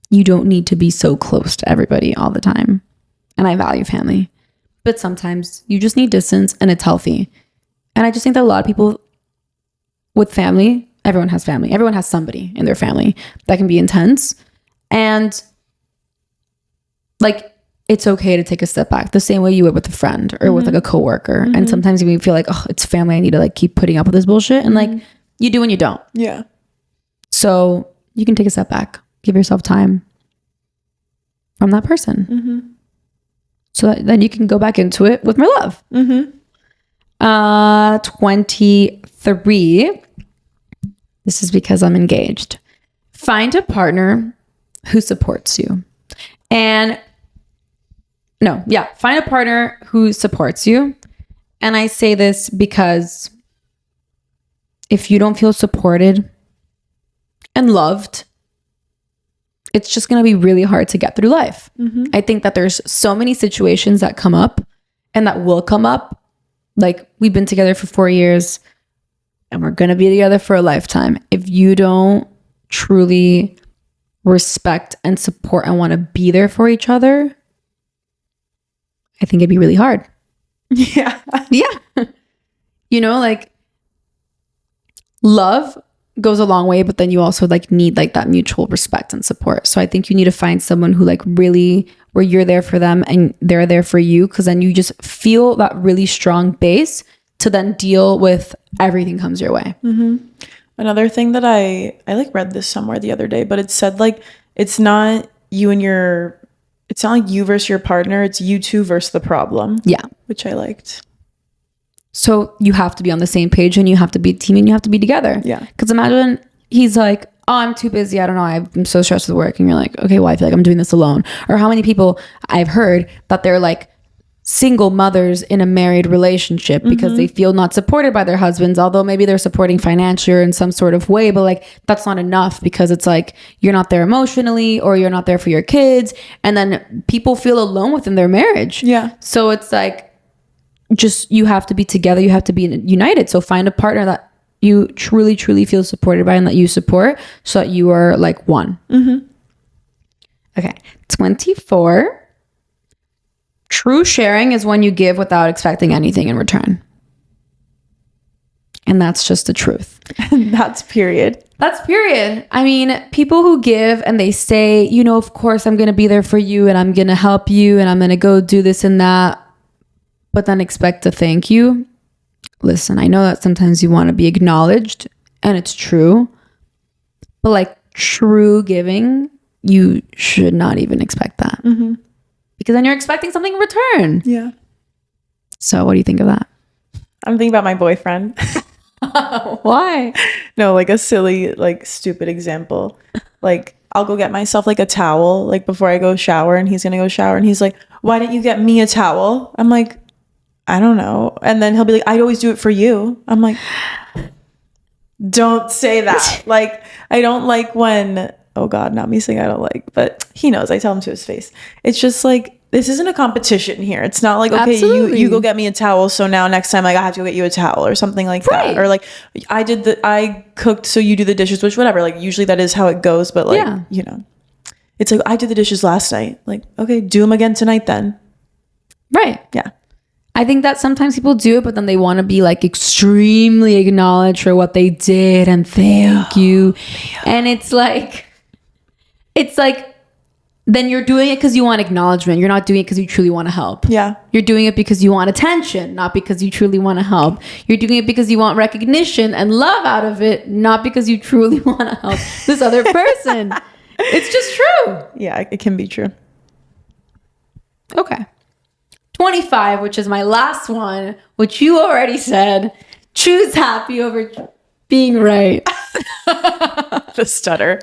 you don't need to be so close to everybody all the time. And I value family. But sometimes you just need distance, and it's healthy. And I just think that a lot of people with family, everyone has family. Everyone has somebody in their family that can be intense. And like, it's okay to take a step back the same way you would with a friend or with like a coworker. And sometimes you feel like, oh, it's family. I need to like keep putting up with this bullshit. And like you do and you don't. Yeah. So you can take a step back, give yourself time from that person. So that then you can go back into it with more love. 23. This is because I'm engaged. Find a partner who supports you. Find a partner who supports you. And I say this because if you don't feel supported and loved, it's just going to be really hard to get through life. I think that there's so many situations that come up and that will come up. Like, we've been together for 4 years and we're going to be together for a lifetime. If you don't truly respect and support and want to be there for each other, I think it'd be really hard. Yeah. Yeah. You know, like, love goes a long way, but then you also like need like that mutual respect and support. So I think you need to find someone who like really, where you're there for them and they're there for you, because then you just feel that really strong base to then deal with everything comes your way. Another thing that I like read this somewhere the other day, but it said like, it's not you and your it's not like you versus your partner. It's you two versus the problem. Yeah. Which I liked. So you have to be on the same page and you have to be a team and you have to be together. Yeah. Because imagine he's like, oh, I'm too busy. I don't know. I'm so stressed with work. And you're like, okay, well, I feel like I'm doing this alone. Or how many people I've heard that they're like single mothers in a married relationship because they feel not supported by their husbands, although maybe they're supporting financially or in some sort of way, but like that's not enough because it's like you're not there emotionally or you're not there for your kids. And then people feel alone within their marriage. Yeah. So it's like, just you have to be together, you have to be united. So find a partner that you truly feel supported by and that you support so that you are like one. Okay, 24. True sharing is when you give without expecting anything in return. And that's just the truth. That's period. That's period. I mean, people who give and they say, you know, of course I'm going to be there for you and I'm going to help you and I'm going to go do this and that, but then expect to thank you. Listen, I know that sometimes you want to be acknowledged and it's true, but like true giving, you should not even expect that because then you're expecting something in return. Yeah. So what do you think of that? I'm thinking about my boyfriend. Why? No, like a silly, like stupid example. Like I'll go get myself like a towel, like before I go shower and he's going to go shower and he's like, why didn't you get me a towel? I'm like, I don't know. And then he'll be like, I'd always do it for you. I'm like, don't say that. Like, I don't like when, oh God, not me saying I don't like, but he knows. I tell him to his face. It's just like, this isn't a competition here. It's not like, okay, you go get me a towel. So now next time, like I have to go get you a towel or something like that. Or like I cooked, so you do the dishes, which whatever. Like usually that is how it goes. But like, you know, it's like, I did the dishes last night. Like, okay, do them again tonight then. Right. Yeah. I think that sometimes people do it, but then they want to be like extremely acknowledged for what they did and thank you. And it's like, then you're doing it because you want acknowledgement. You're not doing it because you truly want to help. Yeah. You're doing it because you want attention, not because you truly want to help. You're doing it because you want recognition and love out of it, not because you truly want to help this other person. It's just true. Yeah, it can be true. Okay. 25, which is my last one, which you already said, choose happy over being right. The stutter.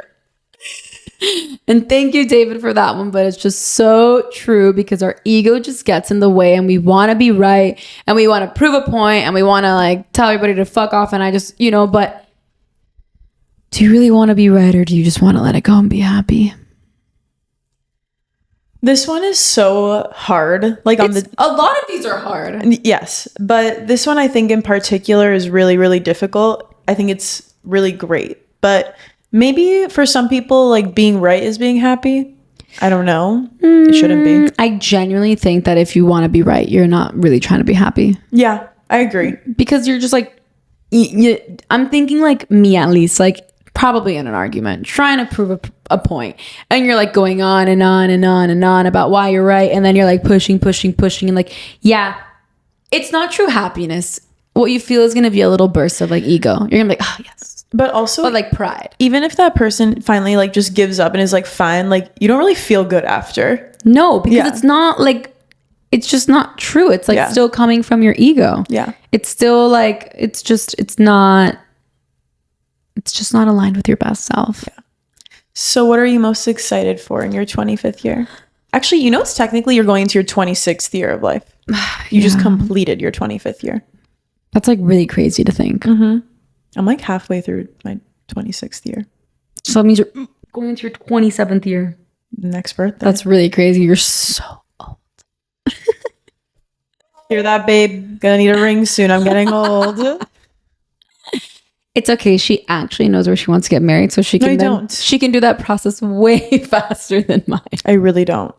And thank you, David, for that one. But it's just so true because our ego just gets in the way and we want to be right and we want to prove a point and we want to like tell everybody to fuck off. And I just, you know, but do you really want to be right or do you just want to let it go and be happy? This one is so hard. Like a lot of these are hard. Yes, but this one I think in particular is really, really difficult. I think it's really great, but maybe for some people, like being right is being happy. I don't know. It shouldn't be. I genuinely think that if you want to be right, you're not really trying to be happy. Yeah, I agree. Because you're just like, I'm thinking like me at least, like probably in an argument, trying to prove a point. And you're like going on and on and on and on about why you're right. And then you're like pushing. And like, yeah, it's not true happiness. What you feel is going to be a little burst of like ego. You're going to be like, oh, yes. But also like pride. Even if that person finally like just gives up and is like, fine, like you don't really feel good after. No, because it's not like, it's just not true. It's like still coming from your ego. Yeah. It's still like, it's just not aligned with your best self. Yeah. So what are you most excited for in your 25th year? Actually, you know, it's technically you're going into your 26th year of life. You just completed your 25th year. That's like really crazy to think. I'm like halfway through my 26th year. So that means you're going into your 27th year. Next birthday. That's really crazy. You're so old. Hear that, babe? Gonna need a ring soon. I'm getting old. It's okay. She actually knows where she wants to get married, so she can she can do that process way faster than mine. I really don't.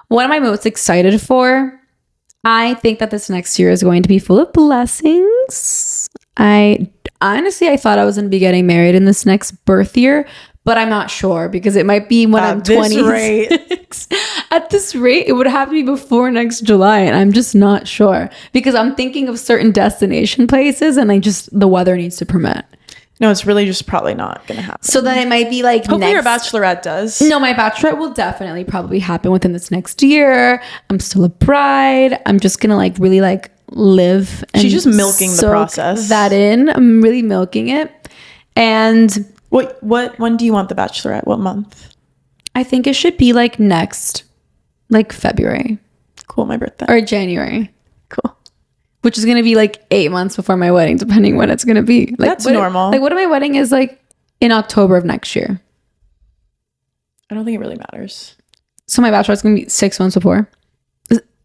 What am I most excited for? I think that this next year is going to be full of blessings. I thought I was going to be getting married in this next birth year, but I'm not sure because it might be when I'm 26. At this rate, it would have to be before next July, and I'm just not sure because I'm thinking of certain destination places, and the weather needs to permit. No, it's really just probably not gonna happen. So then it might be like hopefully your bachelorette does. No, my bachelorette will definitely probably happen within this next year. I'm still a bride. I'm just gonna like really like live. And she's just milking the process. That in. I'm really milking it. And what when do you want the bachelorette? What month? I think it should be like next, like February. Cool, my birthday. Or January. Cool. Which is going to be like 8 months before my wedding, depending when it's going to be. Like, that's normal. Like, what if my wedding is like in October of next year? I don't think it really matters. So my bachelorette's going to be 6 months before.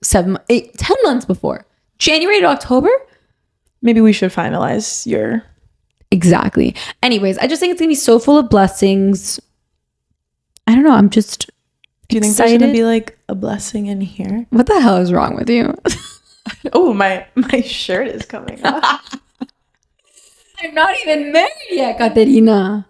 7, 8, 10 months before. January to October? Maybe we should finalize your... Exactly. Anyways, I just think it's going to be so full of blessings. I don't know. I'm just Do you think excited. there's going to be like a blessing in here? What the hell is wrong with you? Oh, my shirt is coming off. I'm not even married yet, Katerina.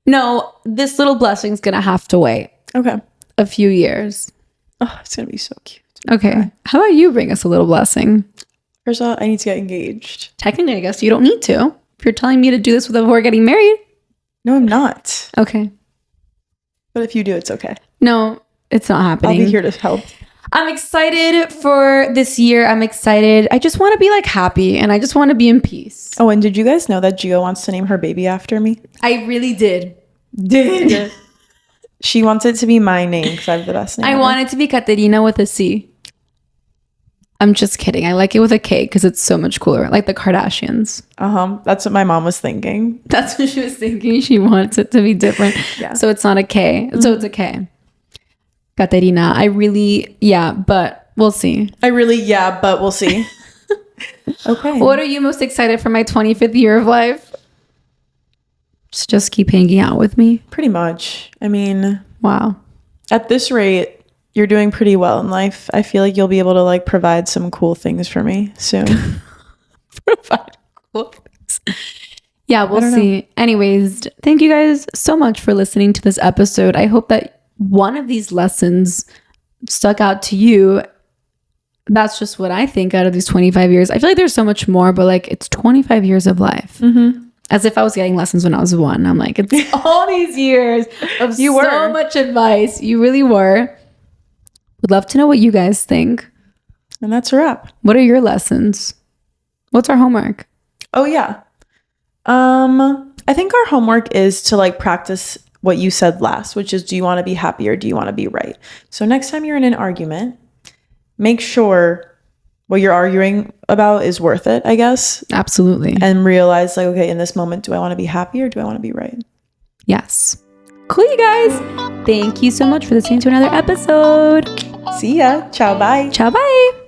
No, this little blessing's going to have to wait. Okay. A few years. Oh, it's going to be so cute. Okay. How about you bring us a little blessing? First of all, I need to get engaged. Technically, I guess you don't need to. If you're telling me to do this before getting married. No, I'm not. Okay. But if you do, it's okay. No, it's not happening. I'll be here to help. I'm excited for this year. I'm excited. I just want to be like happy and I just want to be in peace. Oh, and did you guys know that Gio wants to name her baby after me? I really did. She wants it to be my name because I have the best name. I want it to be Katerina with a C. I'm just kidding. I like it with a K because it's so much cooler. Like the Kardashians. That's what my mom was thinking. That's what she was thinking. She wants it to be different. Yeah. So it's not a K. Mm-hmm. So it's a K. Katerina. But we'll see. But we'll see. Okay. What are you most excited for my 25th year of life? Just keep hanging out with me. Pretty much. I mean, wow. At this rate, you're doing pretty well in life. I feel like you'll be able to like provide some cool things for me soon. Provide cool things. Yeah, we'll see. Know. Anyways, thank you guys so much for listening to this episode. I hope that one of these lessons stuck out to you. That's just what I think out of these 25 years. I feel like there's so much more, but like it's 25 years of life. Mm-hmm. As if I was getting lessons when I was 1. I'm like, it's all these years of so much advice. You really were. Would love to know what you guys think. And that's a wrap. What are your lessons? What's our homework? Oh, yeah. I think our homework is to like practice what you said last, which is, do you want to be happy or do you want to be right? So next time you're in an argument, make sure what you're arguing about is worth it, I guess. Absolutely. And realize like, okay, in this moment, do I want to be happy or do I want to be right? Yes. Cool, you guys. Thank you so much for listening to another episode. See ya. Ciao. Bye. Ciao. Bye.